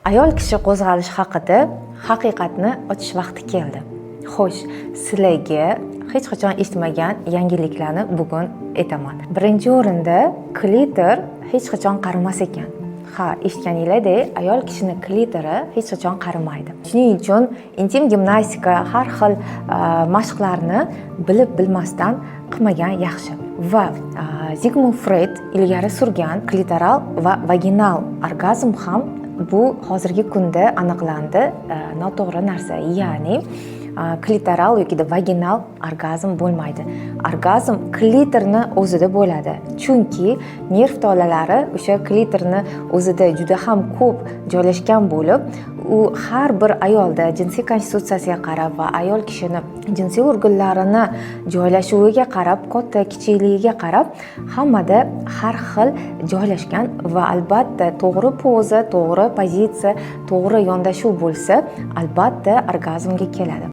Ayol kishi qo'zg'alishi haqida haqiqatni ochish vaqti keldi. Xo'sh, sizlarga hech qachon eshitmagan yangiliklarni bugun aytaman. Birinchi o'rinda klitor hech qachon qarimas ekan. Ha, eshitganinglardek, ayol kishini klitori hech qachon qarimaydi. Shuning uchun intim gimnastika har xil mashqlarni bilib bilmasdan qilmagan yaxshi. Va Sigmund Freud ilgari surgan klitoral va vaginal orgazm ham bu hozirgi kunda aniqlandi noto'g'ri narsa. Ya'ni klitoral yoki vaginal orgazm bo'lmaydi. Orgazm klitorni o'zida bo'ladi. Chunki nerv tolalari o'sha klitorni o'zida juda ham ko'p joylashgan bo'lib, u har bir ayolda jinsiy konstitutsiyasiga qarab va ayol kishini jinsiy organlarini joylashuviga qarab, katta kichikligiga qarab hammada har xil joylashgan va albatta to'g'ri poza, to'g'ri pozitsiya, to'g'ri yondashuv bo'lsa, albatta orgazmga keladi.